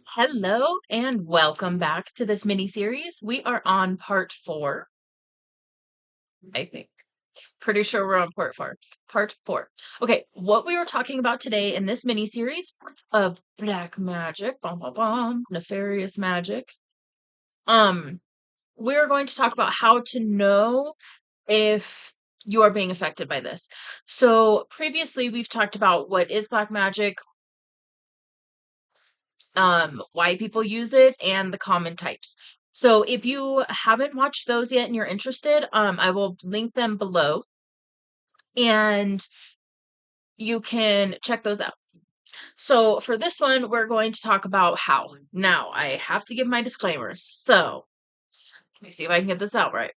Hello and welcome back to this mini series. We are on part 4, I think. Pretty sure we're on part 4. Part 4. Okay, what we were talking about today in this mini series of black magic, nefarious magic. We're going to talk about how to know if you are being affected by this. So, previously we've talked about what is black magic, why people use it, and the common types. So if you haven't watched those yet and you're interested, I will link them below and you can check those out. So for this one, we're going to talk about how. Now, I have to give my disclaimers. So let me see if I can get this out right.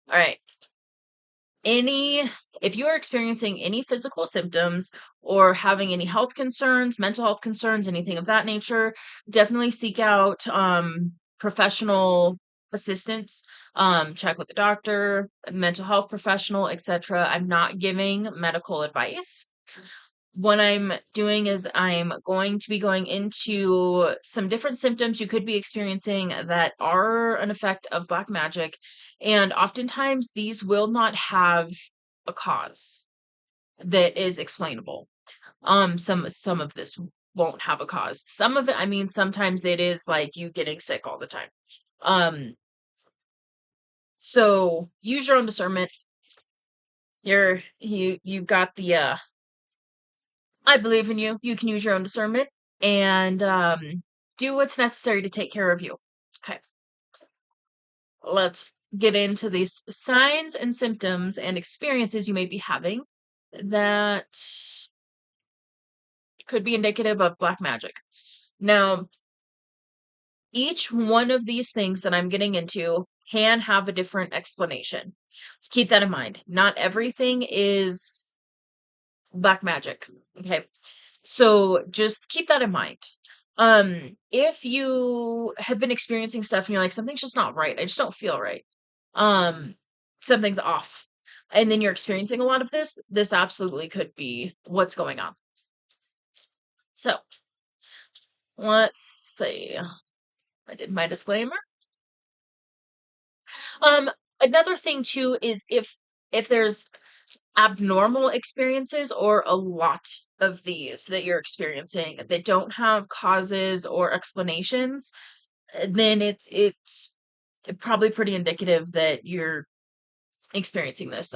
All right. If you are experiencing any physical symptoms or having any health concerns, mental health concerns, anything of that nature, definitely seek out professional assistance. Check with the doctor, a mental health professional, etc. I'm not giving medical advice. What I'm doing is I'm going to be going into some different symptoms you could be experiencing that are an effect of black magic. And oftentimes these will not have a cause that is explainable. Some of this won't have a cause. Some of it, I mean, sometimes it is like you getting sick all the time. Um, so use your own discernment. You got the I believe in you. You can use your own discernment and do what's necessary to take care of you. Okay, let's get into these signs and symptoms and experiences you may be having that could be indicative of black magic. Now, each one of these things that I'm getting into can have a different explanation. So keep that in mind. Not everything is black magic. Okay. So just keep that in mind. If you have been experiencing stuff and you're like, something's just not right, I just don't feel right. Um, Something's off. And then you're experiencing a lot of this absolutely could be what's going on. So let's see. I did my disclaimer. Um, Another thing too is if there's abnormal experiences or a lot of these that you're experiencing that don't have causes or explanations, then it's probably pretty indicative that you're experiencing this.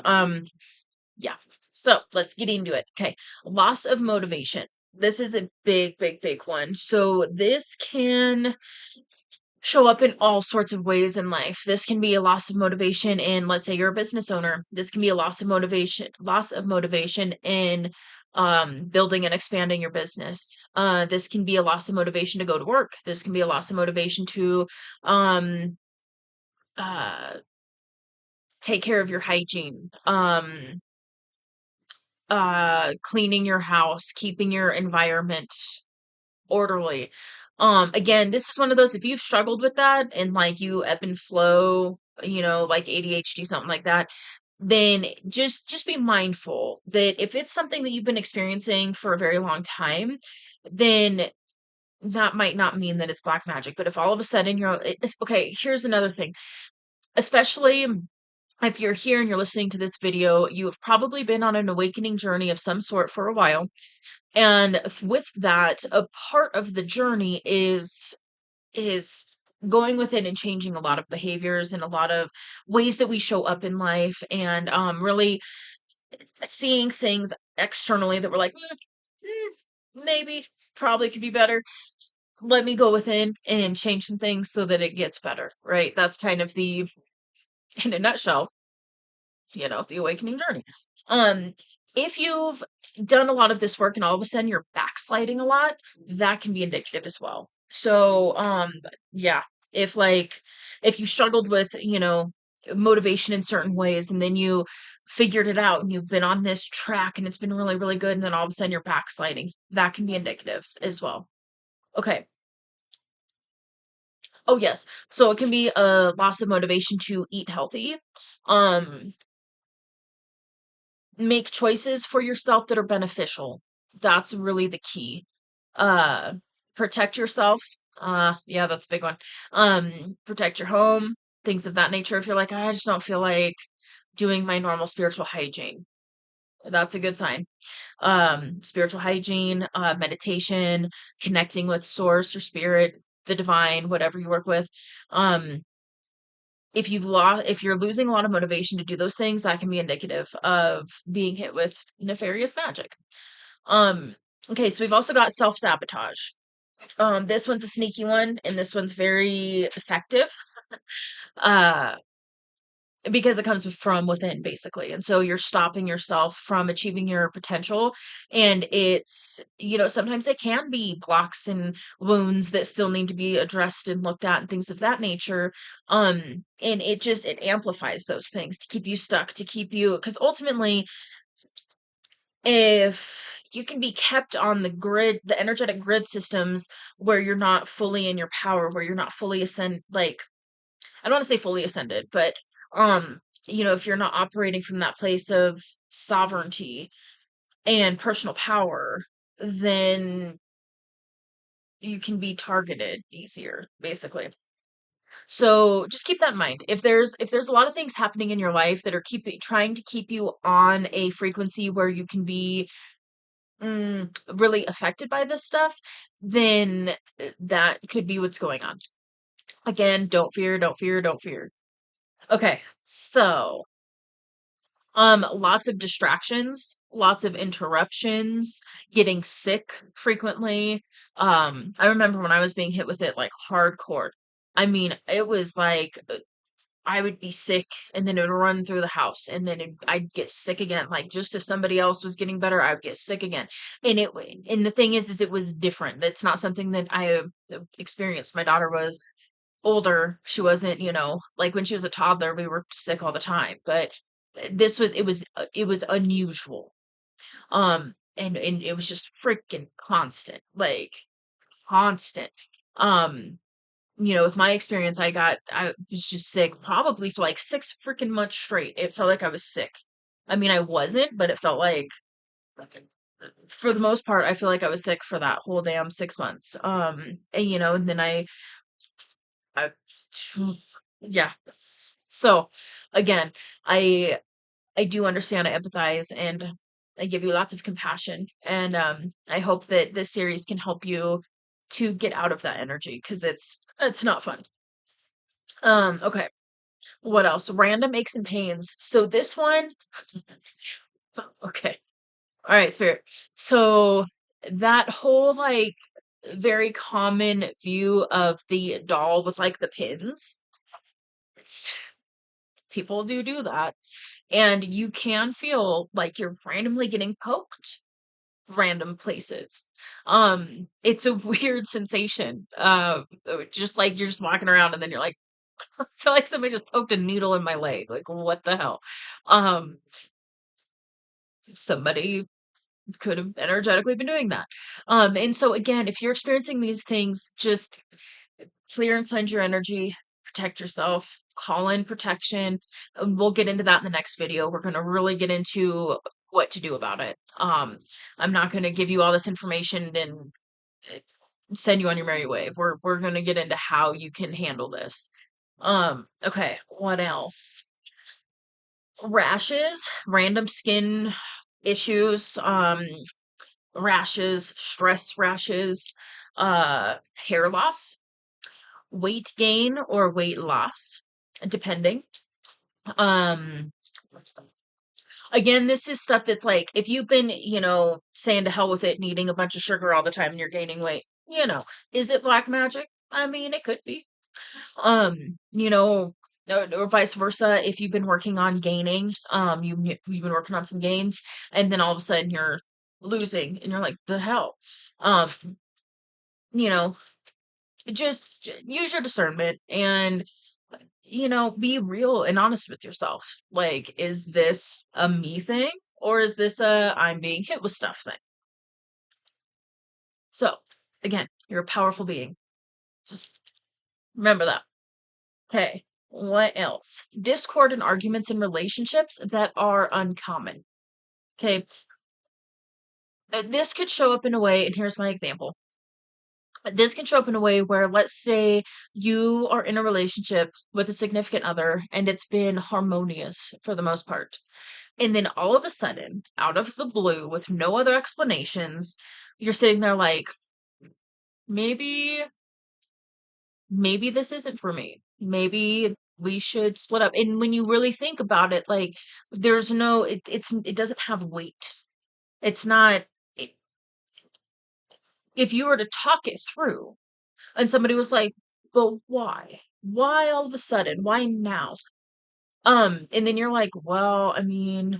Yeah. So let's get into it. Okay. Loss of motivation. This is a big one. So this can show up in all sorts of ways in life. This can be a loss of motivation in, let's say you're a business owner. This can be a loss of motivation in building and expanding your business. This can be a loss of motivation to go to work. This can be a loss of motivation to um uh take care of your hygiene. Cleaning your house, keeping your environment orderly. Again, this is one of those, if you've struggled with that and like you ebb and flow, like ADHD, something like that, then just be mindful that if it's something that you've been experiencing for a very long time, then that might not mean that it's black magic. But if all of a sudden it's okay, here's another thing, especially if you're here and you're listening to this video, you have probably been on an awakening journey of some sort for a while. And with that, a part of the journey is going within and changing a lot of behaviors and a lot of ways that we show up in life, and really seeing things externally that we're like, maybe, probably could be better. Let me go within and change some things so that it gets better, right? That's kind of in a nutshell, the awakening journey. Um, if you've done a lot of this work and all of a sudden you're backsliding a lot, that can be indicative as well. So, yeah, if you struggled with, motivation in certain ways and then you figured it out and you've been on this track and it's been really, really good, and then all of a sudden you're backsliding, that can be indicative as well. Okay. Oh, yes. So it can be a loss of motivation to eat healthy. Um, Make choices for yourself that are beneficial. That's really the key. Uh, Protect yourself. Yeah, that's a big one. Protect your home, things of that nature. If you're like, I just don't feel like doing my normal spiritual hygiene, that's a good sign. Spiritual hygiene, meditation, connecting with source or spirit, the divine, whatever you work with. Um, if you're losing a lot of motivation to do those things, that can be indicative of being hit with nefarious magic. Um, okay, so we've also got self-sabotage. This one's a sneaky one, and this one's very effective. Uh, because it comes from within, basically. And so you're stopping yourself from achieving your potential. And it's, sometimes it can be blocks and wounds that still need to be addressed and looked at and things of that nature. And it amplifies those things to keep you stuck, to keep you, because ultimately, if you can be kept on the grid, the energetic grid systems where you're not fully in your power, where you're not fully I don't want to say fully ascended, but um, if you're not operating from that place of sovereignty and personal power, then you can be targeted easier, basically. So just keep that in mind. If there's a lot of things happening in your life that are trying to keep you on a frequency where you can be really affected by this stuff, then that could be what's going on. Again, don't fear, don't fear, don't fear. Okay, so lots of distractions, lots of interruptions, getting sick frequently. I remember when I was being hit with it like hardcore. I mean, it was like I would be sick and then it would run through the house and then I'd get sick again. Like just as somebody else was getting better, I would get sick again. And the thing is it was different. That's not something that I experienced. My daughter was older. She wasn't, like when she was a toddler, we were sick all the time. But it was unusual. And it was just freaking constant, like constant. Um, with my experience, I was just sick probably for like 6 freaking months straight. It felt like I was sick. I mean, I wasn't, but it felt like for the most part, I feel like I was sick for that whole damn 6 months. And then I, yeah. So again, I I do understand, I empathize, and I give you lots of compassion. And I hope that this series can help you to get out of that energy because it's not fun. Okay. What else? Random aches and pains. So this one, okay. All right, spirit. So that whole like very common view of the doll with like the pins. People do that. And you can feel like you're randomly getting poked random places. It's a weird sensation. Just like you're just walking around and then you're like, I feel like somebody just poked a needle in my leg. Like, what the hell? Um, somebody could have energetically been doing that. And so again, if you're experiencing these things, just clear and cleanse your energy, protect yourself, call in protection. We'll get into that in the next video. We're going to really get into what to do about it. I'm not going to give you all this information and uh, send you on your merry way. We're going to get into how you can handle this. Okay, what else? Rashes, random skin issues, rashes, stress rashes, hair loss, weight gain or weight loss, depending. Um, Again, this is stuff that's like if you've been, saying to hell with it and eating a bunch of sugar all the time and you're gaining weight, is it black magic? I mean, it could be. You know, or vice versa. If you've been working on gaining, you've been working on some gains, and then all of a sudden you're losing, and you're like, the hell. Um, you know, just use your discernment and be real and honest with yourself. Like, is this a me thing or is this a I'm being hit with stuff thing? So, again, you're a powerful being. Just remember that. Okay. What else? Discord and arguments in relationships that are uncommon. Okay. This could show up in a way, and here's my example. This can show up in a way where, let's say you are in a relationship with a significant other and it's been harmonious for the most part. And then all of a sudden, out of the blue, with no other explanations, you're sitting there like, maybe, maybe this isn't for me. Maybe we should split up. And when you really think about it, like, there's no, it doesn't have weight. It's not, it, if you were to talk it through and somebody was like, but why? Why all of a sudden? Why now? And then you're like, well, I mean,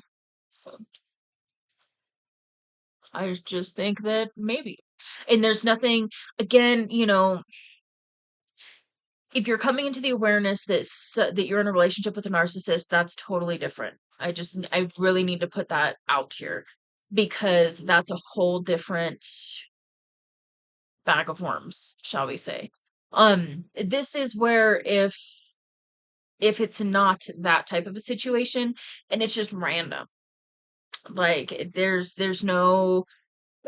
I just think that maybe. And there's nothing, again, if you're coming into the awareness that that you're in a relationship with a narcissist, that's totally different. I really need to put that out here because that's a whole different bag of worms, shall we say. This is where if it's not that type of a situation and it's just random, like there's no,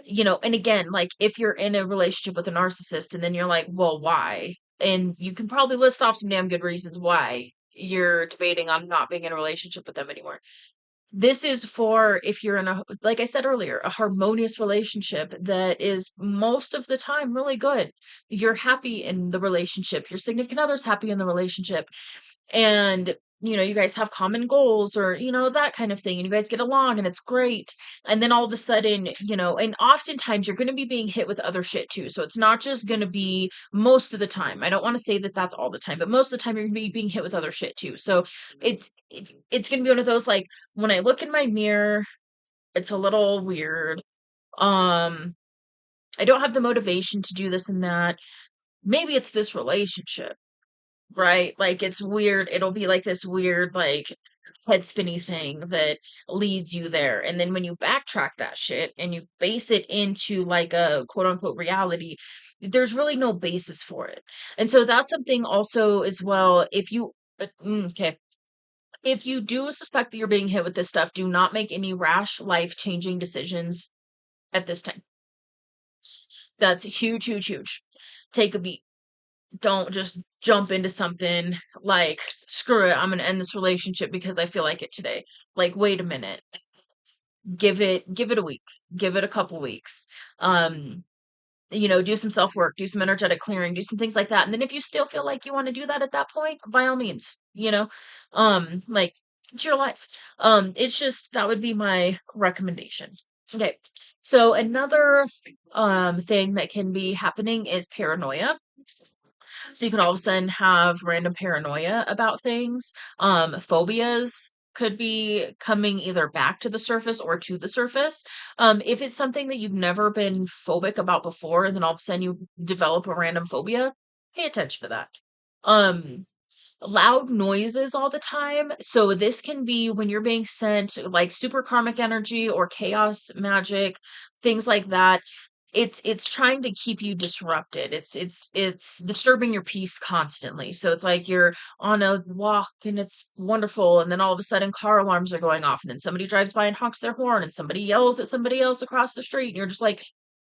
and again, like if you're in a relationship with a narcissist and then you're like, well, why? And you can probably list off some damn good reasons why you're debating on not being in a relationship with them anymore. This is for if you're in a, like I said earlier, a harmonious relationship that is most of the time really good. You're happy in the relationship, your significant other's happy in the relationship, and you guys have common goals, or that kind of thing, and you guys get along and it's great. And then all of a sudden, and oftentimes you're going to be being hit with other shit too, so it's not just going to be, most of the time, I don't want to say that that's all the time, but most of the time you're going to be being hit with other shit too. So it's going to be one of those, like, when I look in my mirror, it's a little weird. I don't have the motivation to do this and that. Maybe it's this relationship, right? Like, it's weird. It'll be like this weird, like, head spinny thing that leads you there. And then when you backtrack that shit and you base it into like a quote unquote reality, there's really no basis for it. And so that's something also as well. If you, okay, if you do suspect that you're being hit with this stuff, do not make any rash life changing decisions at this time. That's huge, huge, huge. Take a beat. Don't just jump into something like, screw it, I'm gonna end this relationship because I feel like it today. Like, wait a minute. Give it a week. Give it a couple weeks. Um, do some self-work, do some energetic clearing, do some things like that. And then if you still feel like you want to do that at that point, by all means, like, it's your life. It's just, that would be my recommendation. Okay. So another thing that can be happening is paranoia. So you can all of a sudden have random paranoia about things. Phobias could be coming either back to the surface or to the surface. If it's something that you've never been phobic about before, and then all of a sudden you develop a random phobia, pay attention to that. Loud noises all the time. So this can be when you're being sent like super karmic energy or chaos magic, things like that. It's trying to keep you disrupted. It's disturbing your peace constantly. So it's like you're on a walk and it's wonderful, and then all of a sudden car alarms are going off, and then somebody drives by and honks their horn, and somebody yells at somebody else across the street, and you're just like,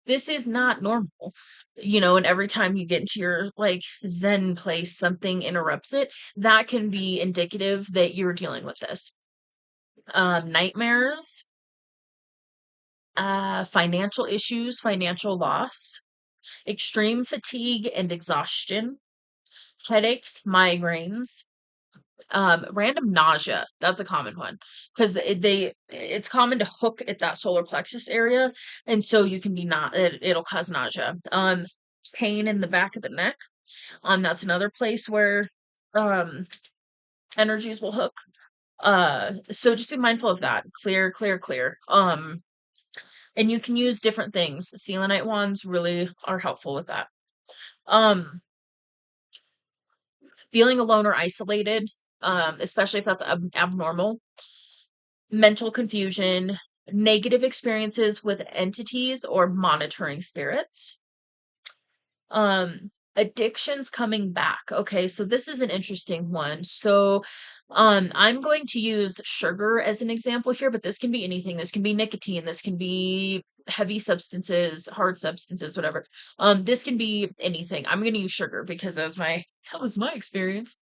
this is not normal. And every time you get into your like zen place, something interrupts it. That can be indicative that you're dealing with this. Nightmares, financial issues, financial loss, extreme fatigue and exhaustion, headaches, migraines, random nausea. That's a common one because it's common to hook at that solar plexus area, and so you can be not it'll cause nausea. Pain in the back of the neck. That's another place where um energies will hook. So just be mindful of that. Clear, clear, clear. And you can use different things. Selenite wands really are helpful with that. Um, Feeling alone or isolated, especially if that's abnormal. Mental confusion, negative experiences with entities or monitoring spirits. Addictions coming back. Okay, so this is an interesting one. So, I'm going to use sugar as an example here, but this can be anything. This can be nicotine, this can be heavy substances, hard substances, whatever. This can be anything. I'm going to use sugar because that was my experience.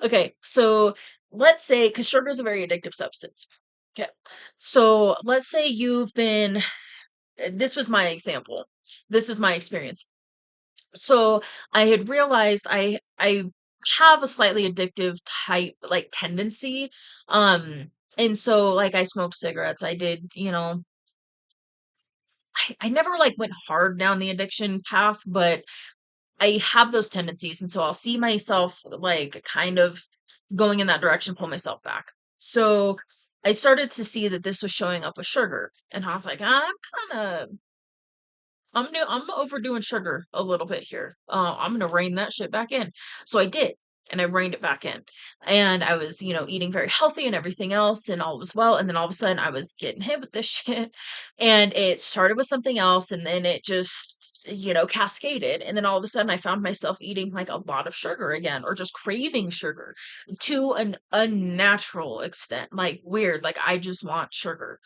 Okay, so let's say because sugar is a very addictive substance. Okay, so let's say you've been. This was my example. This was my experience. So I had realized I have a slightly addictive type like tendency. And so like I smoked cigarettes. I did, I never like went hard down the addiction path, but I have those tendencies. And so I'll see myself like kind of going in that direction, pull myself back. So I started to see that this was showing up with sugar. And I was like, kind of I'm overdoing sugar a little bit here. I'm gonna rein that shit back in. So I did, and I reined it back in. And I was, eating very healthy and everything else, and all was well. And then all of a sudden, I was getting hit with this shit, and it started with something else, and then it just, cascaded. And then all of a sudden, I found myself eating like a lot of sugar again, or just craving sugar to an unnatural extent, like weird. Like I just want sugar.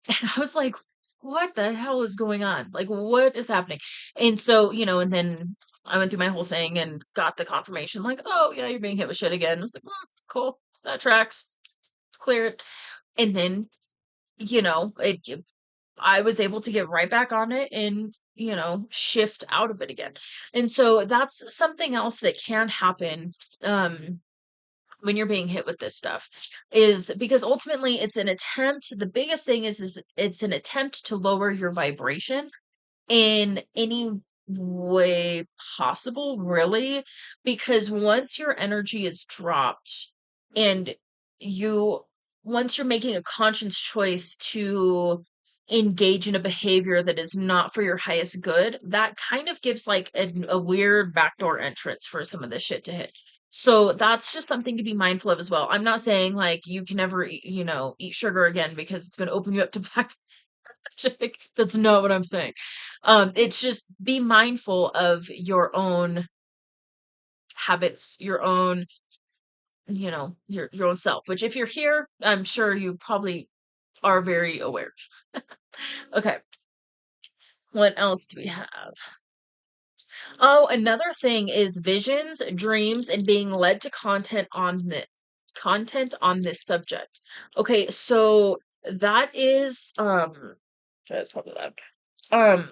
And I was like, what the hell is going on? Like, what is happening? And so, and then I went through my whole thing and got the confirmation, like, oh, yeah, you're being hit with shit again. I was like, cool. That tracks. Clear it. And then, I was able to get right back on it and, shift out of it again. And so that's something else that can happen. When you're being hit with this stuff is because ultimately it's an attempt. The biggest thing is it's an attempt to lower your vibration in any way possible, really, because once your energy is dropped and you once you're making a conscious choice to engage in a behavior that is not for your highest good, that kind of gives like a weird backdoor entrance for some of this shit to hit. So that's just something to be mindful of as well. I'm not saying like you can never eat sugar again because it's going to open you up to black magic. That's not what I'm saying. It's just be mindful of your own habits, your own, your own self, which if you're here, I'm sure you probably are very aware. Okay. What else do we have? Oh, another thing is visions, dreams, and being led to content on this subject. Okay, so that is that's probably loud. Um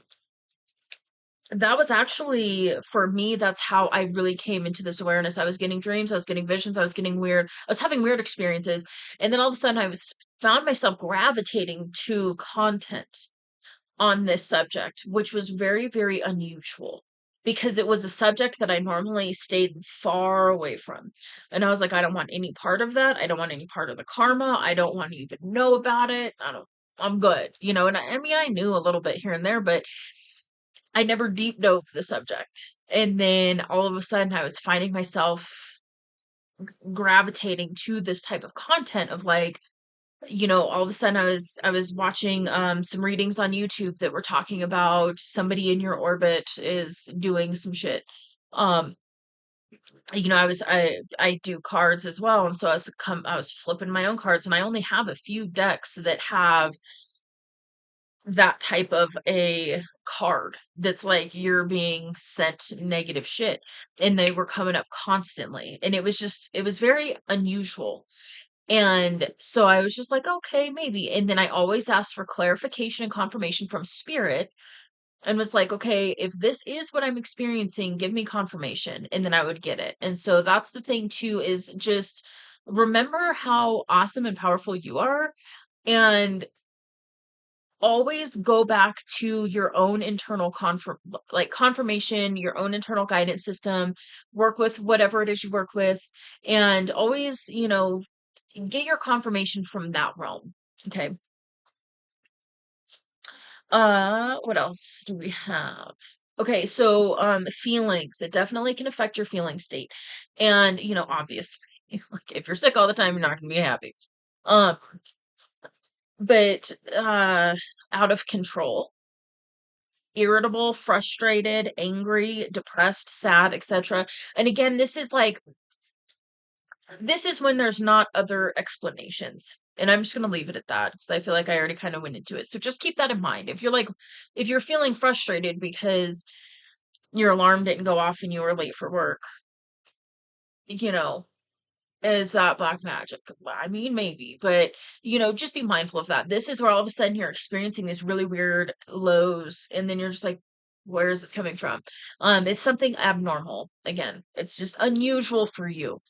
that was actually for me, that's how I really came into this awareness. I was getting dreams, I was getting visions, I was getting weird, I was having weird experiences, and then all of a sudden found myself gravitating to content on this subject, which was very, very unusual because it was a subject that I normally stayed far away from. And I was like, I don't want any part of that. I don't want any part of the karma. I don't want to even know about it. I'm good, and I mean, I knew a little bit here and there, but I never deep dove the subject. And then all of a sudden I was finding myself gravitating to this type of content of like, all of a sudden I was watching some readings on YouTube that were talking about somebody in your orbit is doing some shit. Um I do cards as well, and so I was flipping my own cards, and I only have a few decks that have that type of a card that's like you're being sent negative shit, and they were coming up constantly, and it was very unusual. And so I was just like, okay, maybe. And then I always asked for clarification and confirmation from spirit and was like, okay, if this is what I'm experiencing, give me confirmation. And then I would get it. And so that's the thing too, is just remember how awesome and powerful you are. And always go back to your own internal confirmation, your own internal guidance system, work with whatever it is you work with, and always, get your confirmation from that realm. Okay. What else do we have? Okay, so feelings. It definitely can affect your feeling state. And, obviously, like if you're sick all the time, you're not gonna be happy. Um, but out of control. irritable, frustrated, angry, depressed, sad, etc. And again, this is when there's not other explanations. And I'm just going to leave it at that because I feel like I already kind of went into it. So just keep that in mind. If you're feeling frustrated because your alarm didn't go off and you were late for work, you know, is that black magic? Well, I mean, maybe, but just be mindful of that. This is where all of a sudden you're experiencing these really weird lows, and then you're just like, where is this coming from? It's something abnormal. Again, it's just unusual for you.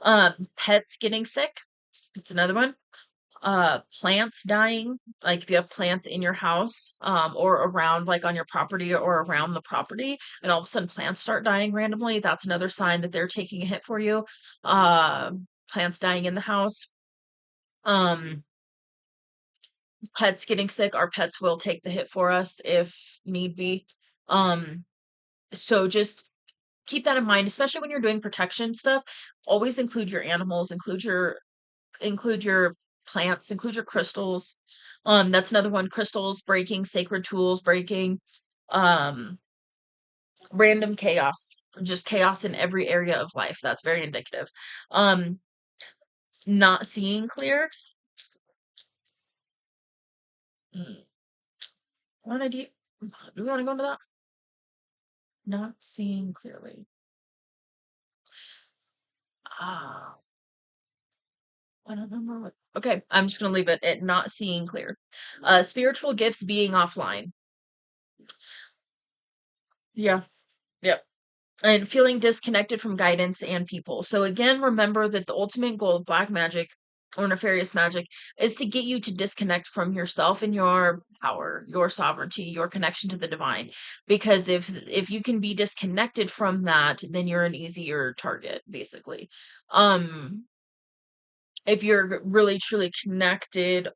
Pets getting sick. It's another one. Plants dying, like if you have plants in your house, or around, like on your property or around the property, and all of a sudden plants start dying randomly, that's another sign that they're taking a hit for you. Uh, Plants dying in the house. Um, Pets getting sick, our pets will take the hit for us if need be. Um, so just keep that in mind, especially when you're doing protection stuff. Always include your animals, include your plants, include your crystals. That's another one. Crystals breaking, sacred tools breaking, um, random chaos, just chaos in every area of life. That's very indicative. Um, not seeing clear. Mm, What I do? Do we want to go into that? Not seeing clearly. Ah, I don't remember what. Okay, I'm just gonna leave it at not seeing clear. Spiritual gifts being offline. Yeah. Yep. And feeling disconnected from guidance and people. So again, remember that the ultimate goal of black magic or nefarious magic is to get you to disconnect from yourself and your power, your sovereignty, your connection to the divine. Because if you can be disconnected from that, then you're an easier target, basically. Um, if you're really truly connected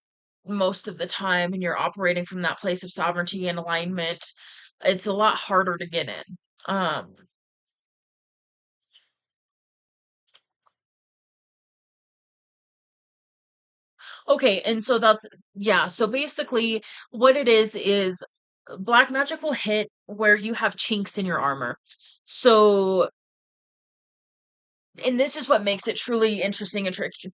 most of the time and you're operating from that place of sovereignty and alignment, it's a lot harder to get in. Um, Okay, and so that's yeah, so basically what it is black magic will hit where you have chinks in your armor. So, and this is what makes it truly interesting and tricky.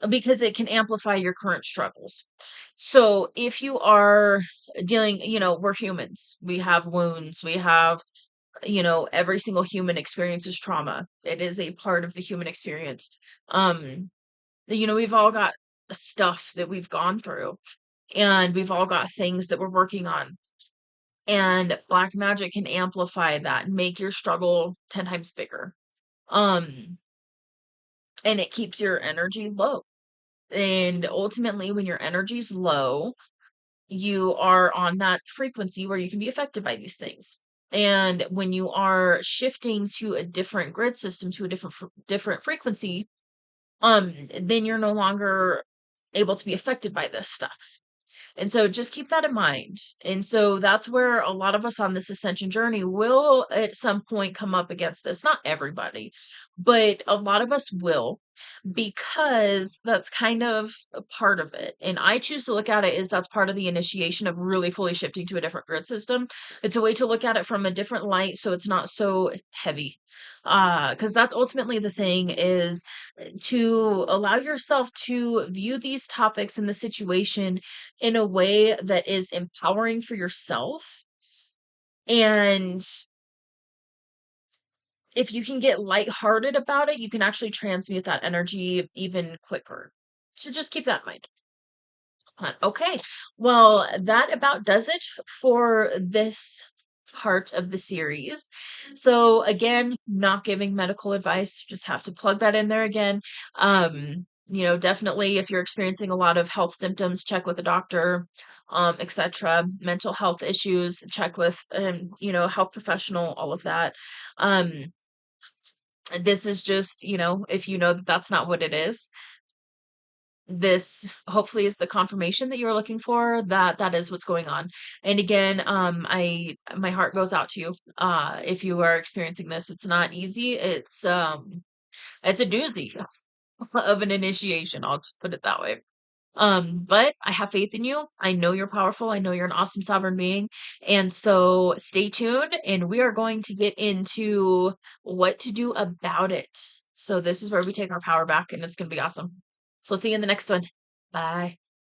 Because it can amplify your current struggles. So, if you are dealing, we're humans. We have wounds. We have, every single human experiences trauma. It is a part of the human experience. Um, we've all got stuff that we've gone through, and we've all got things that we're working on. And black magic can amplify that and make your struggle 10 times bigger. Um, and it keeps your energy low. And ultimately, when your energy's low, you are on that frequency where you can be affected by these things. And when you are shifting to a different grid system, to a different frequency, then you're no longer able to be affected by this stuff. And so just keep that in mind. And so that's where a lot of us on this ascension journey will at some point come up against this. Not everybody, but a lot of us will, because that's kind of a part of it. And I choose to look at it as that's part of the initiation of really fully shifting to a different grid system. It's a way to look at it from a different light so it's not so heavy. Because that's ultimately the thing, is to allow yourself to view these topics in the situation in a way that is empowering for yourself. And if you can get lighthearted about it, you can actually transmute that energy even quicker. So just keep that in mind. Okay. Well, that about does it for this part of the series. So again, not giving medical advice, just have to plug that in there again. Definitely if you're experiencing a lot of health symptoms, check with a doctor, etc. Mental health issues, check with health professional, all of that. Um, this is just, if you know that that's not what it is, this hopefully is the confirmation that you're looking for, that that is what's going on. And again, I my heart goes out to you if you are experiencing this. It's not easy. It's a doozy of an initiation, I'll just put it that way. But I have faith in you. I know you're powerful. I know you're an awesome sovereign being. And so stay tuned and we are going to get into what to do about it. So this is where we take our power back and it's going to be awesome. So see you in the next one. Bye.